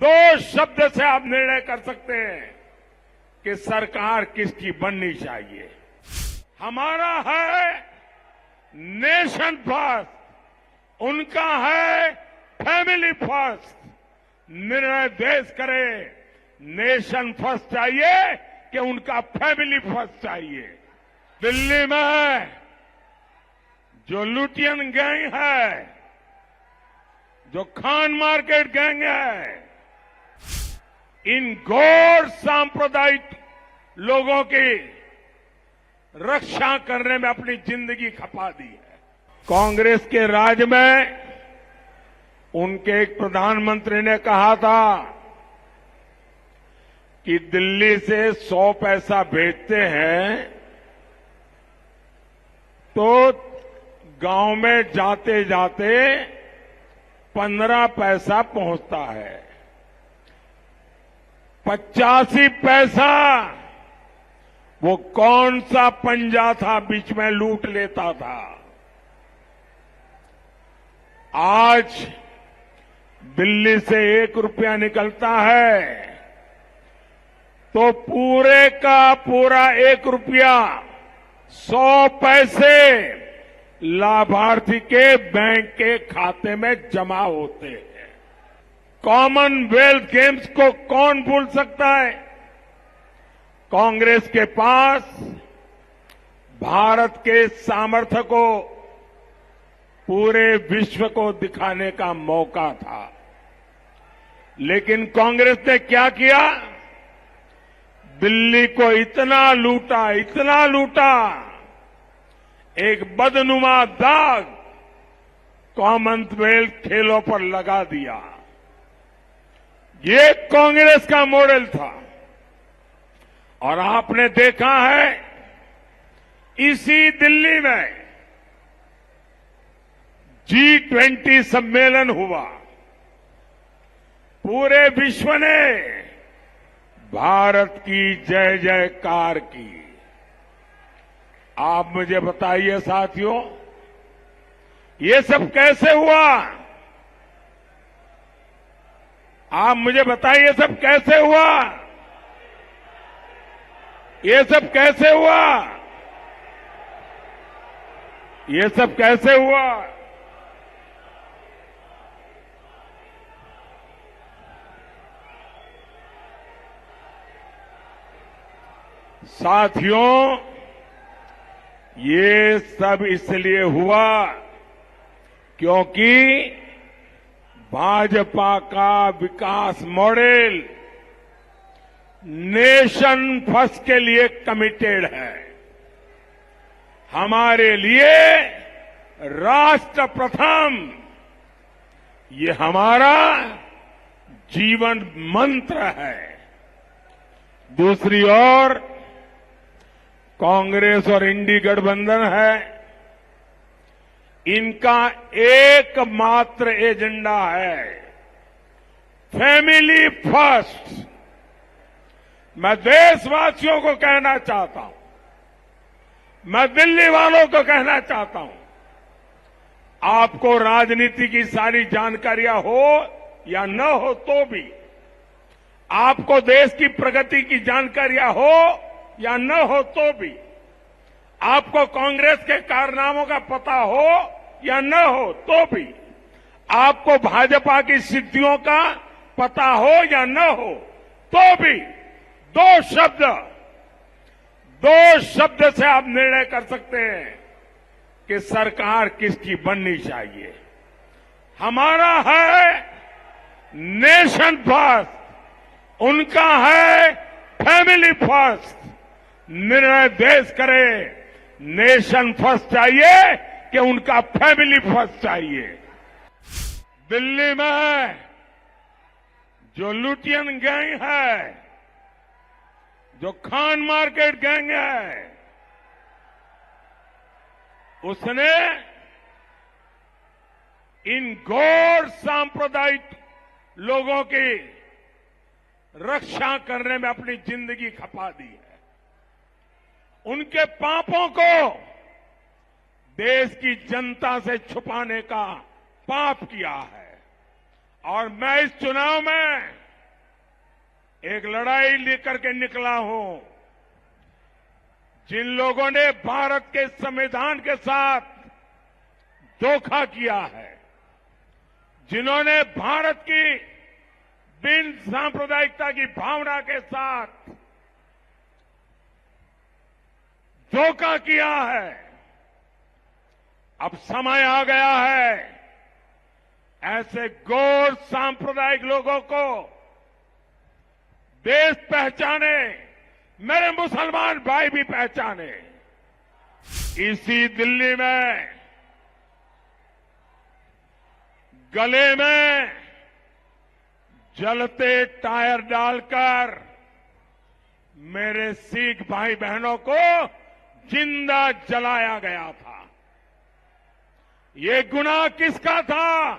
दो शब्द से आप निर्णय कर सकते हैं कि सरकार किसकी बननी चाहिए। हमारा है नेशन फर्स्ट, उनका है फैमिली फर्स्ट। निर्णय देश करे नेशन फर्स्ट चाहिए कि उनका फैमिली फर्स्ट चाहिए। दिल्ली में जो लुटियन गैंग है, जो खान मार्केट गैंग है, इन घोर सांप्रदायिक लोगों की रक्षा करने में अपनी जिंदगी खपा दी है। कांग्रेस के राज में उनके एक प्रधानमंत्री ने कहा था कि दिल्ली से 100 पैसा भेजते हैं तो गांव में जाते जाते 15 पैसा पहुंचता है। 85 पैसा वो कौन सा पंजा था बीच में लूट लेता था। आज दिल्ली से 1 रुपया निकलता है तो पूरे का पूरा 1 रुपया 100 पैसे लाभार्थी के बैंक के खाते में जमा होते हैं। कॉमनवेल्थ गेम्स को कौन भूल सकता है। कांग्रेस के पास भारत के सामर्थ्य को पूरे विश्व को दिखाने का मौका था, लेकिन कांग्रेस ने क्या किया, दिल्ली को इतना लूटा, एक बदनुमा दाग कॉमनवेल्थ खेलों पर लगा दिया। ये कांग्रेस का मॉडल था और आपने देखा है इसी दिल्ली में G20 सम्मेलन हुआ। पूरे विश्व ने भारत की जय जयकार की। आप मुझे बताइए साथियों, ये सब कैसे हुआ। आप मुझे बताइए ये सब कैसे हुआ। ये सब कैसे हुआ। ये सब कैसे हुआ। साथियों, ये सब इसलिए हुआ क्योंकि भाजपा का विकास मॉडल नेशन फर्स्ट के लिए कमिटेड है। हमारे लिए राष्ट्र प्रथम, ये हमारा जीवन मंत्र है। दूसरी ओर कांग्रेस और इंडी गठबंधन है, इनका एकमात्र एजेंडा है फैमिली फर्स्ट। मैं देशवासियों को कहना चाहता हूं, मैं दिल्ली वालों को कहना चाहता हूं, आपको राजनीति की सारी जानकारियां हो या न हो तो भी, आपको देश की प्रगति की जानकारियां हो या न हो तो भी, आपको कांग्रेस के कारनामों का पता हो या न हो तो भी, आपको भाजपा की सिद्धियों का पता हो या न हो तो भी, दो शब्द से आप निर्णय कर सकते हैं कि सरकार किसकी बननी चाहिए। हमारा है नेशन फर्स्ट, उनका है फैमिली फर्स्ट। निर्णय देश करे नेशन फर्स्ट चाहिए कि उनका फैमिली फर्स्ट चाहिए। दिल्ली में जो लुटियन गैंग है, जो खान मार्केट गैंग है, उसने इन घोर सांप्रदायिक लोगों की रक्षा करने में अपनी जिंदगी खपा दी है। उनके पापों को देश की जनता से छुपाने का पाप किया है। और मैं इस चुनाव में एक लड़ाई लेकर के निकला हूं। जिन लोगों ने भारत के संविधान के साथ धोखा किया है, जिन्होंने भारत की बिन सांप्रदायिकता की भावना के साथ धोखा किया है, अब समय आ गया है ऐसे गैर सांप्रदायिक लोगों को देश पहचाने, मेरे मुसलमान भाई भी पहचाने। इसी दिल्ली में गले में जलते टायर डालकर मेरे सिख भाई बहनों को जिंदा जलाया गया था। ये गुनाह किसका था?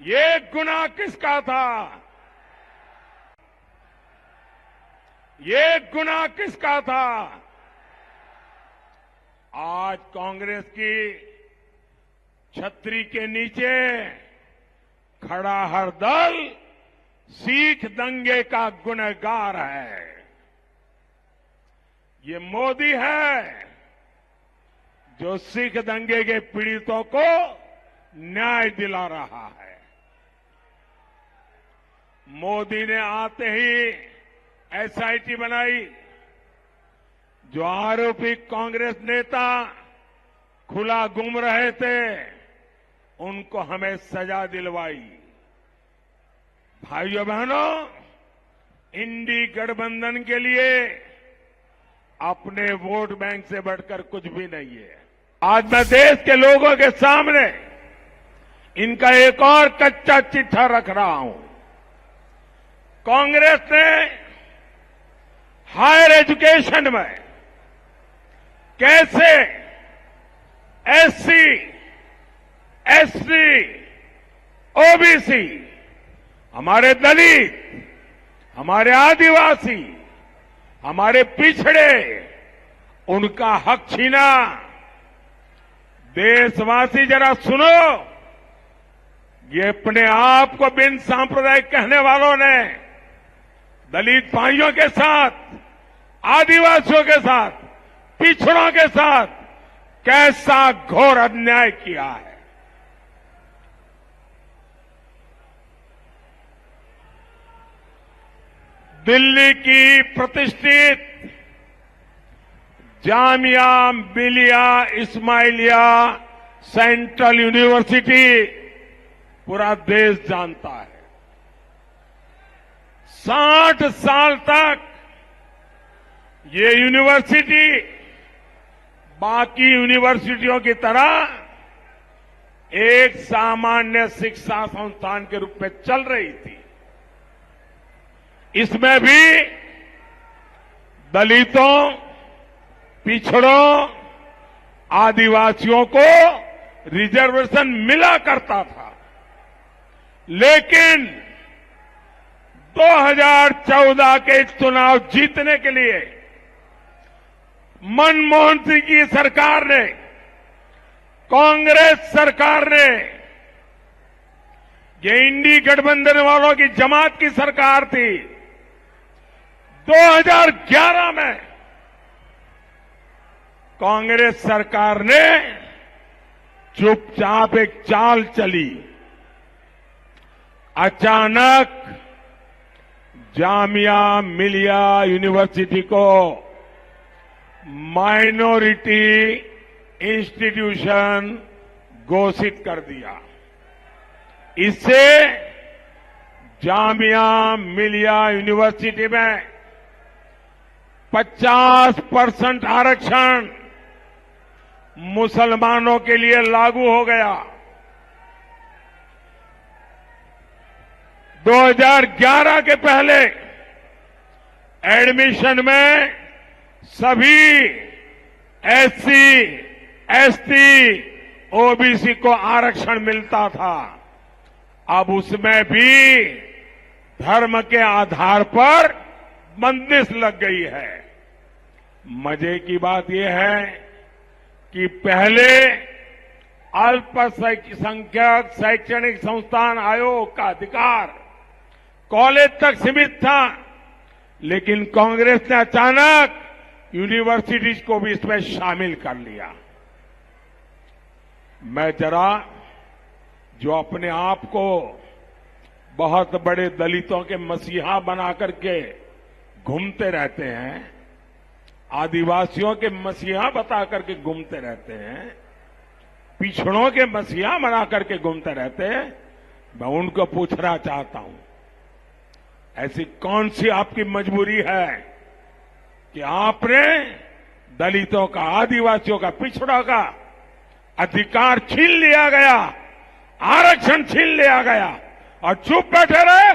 ये गुनाह किसका था? ये गुनाह किसका था? आज कांग्रेस की छतरी के नीचे खड़ा हर दल सिख दंगे का गुनहगार है। ये मोदी है जो सिख दंगे के पीड़ितों को न्याय दिला रहा है। मोदी ने आते ही एसआईटी बनाई, जो आरोपी कांग्रेस नेता खुला घूम रहे थे उनको हमें सजा दिलवाई। भाइयों बहनों, इंडी गठबंधन के लिए अपने वोट बैंक से बढ़कर कुछ भी नहीं है। आज मैं देश के लोगों के सामने इनका एक और कच्चा चिट्ठा रख रहा हूं। कांग्रेस ने हायर एजुकेशन में कैसे एससी, एसटी, ओबीसी, हमारे दलित, हमारे आदिवासी, हमारे पिछड़े, उनका हक छीना। देशवासी जरा सुनो, ये अपने आप को बिन सांप्रदायिक कहने वालों ने दलित भाइयों के साथ, आदिवासियों के साथ, पिछड़ों के साथ कैसा घोर अन्याय किया है। दिल्ली की प्रतिष्ठित जामिया मिलिया इस्माइलिया सेंट्रल यूनिवर्सिटी पूरा देश जानता है। 60 साल तक ये यूनिवर्सिटी बाकी यूनिवर्सिटियों की तरह एक सामान्य शिक्षा संस्थान के रूप में चल रही थी। इसमें भी दलितों, पिछड़ों, आदिवासियों को रिजर्वेशन मिला करता था। लेकिन 2014 के चुनाव जीतने के लिए मनमोहन सिंह की सरकार ने, कांग्रेस सरकार ने, ये इंडी गठबंधन वालों की जमात की सरकार थी, 2011 में कांग्रेस सरकार ने चुपचाप एक चाल चली। अचानक जामिया मिलिया यूनिवर्सिटी को माइनॉरिटी इंस्टीट्यूशन घोषित कर दिया। इससे जामिया मिलिया यूनिवर्सिटी में 50% आरक्षण मुसलमानों के लिए लागू हो गया। 2011 के पहले एडमिशन में सभी एससी, एसटी, ओबीसी को आरक्षण मिलता था। अब उसमें भी धर्म के आधार पर बंदिश लग गई है। मजे की बात यह है कि पहले अल्पसंख्यक शैक्षणिक संस्थान आयोग का अधिकार कॉलेज तक सीमित था, लेकिन कांग्रेस ने अचानक यूनिवर्सिटीज को भी इसमें शामिल कर लिया। मैं जरा जो अपने आप को बहुत बड़े दलितों के मसीहा बना करके घूमते रहते हैं, आदिवासियों के मसीहा बता करके घूमते रहते हैं, पिछड़ों के मसीहा बना करके घूमते रहते हैं, मैं उनको पूछना चाहता हूं, ऐसी कौन सी आपकी मजबूरी है कि आपने दलितों का, आदिवासियों का, पिछड़ों का अधिकार छीन लिया गया, आरक्षण छीन लिया गया और चुप बैठे रहे?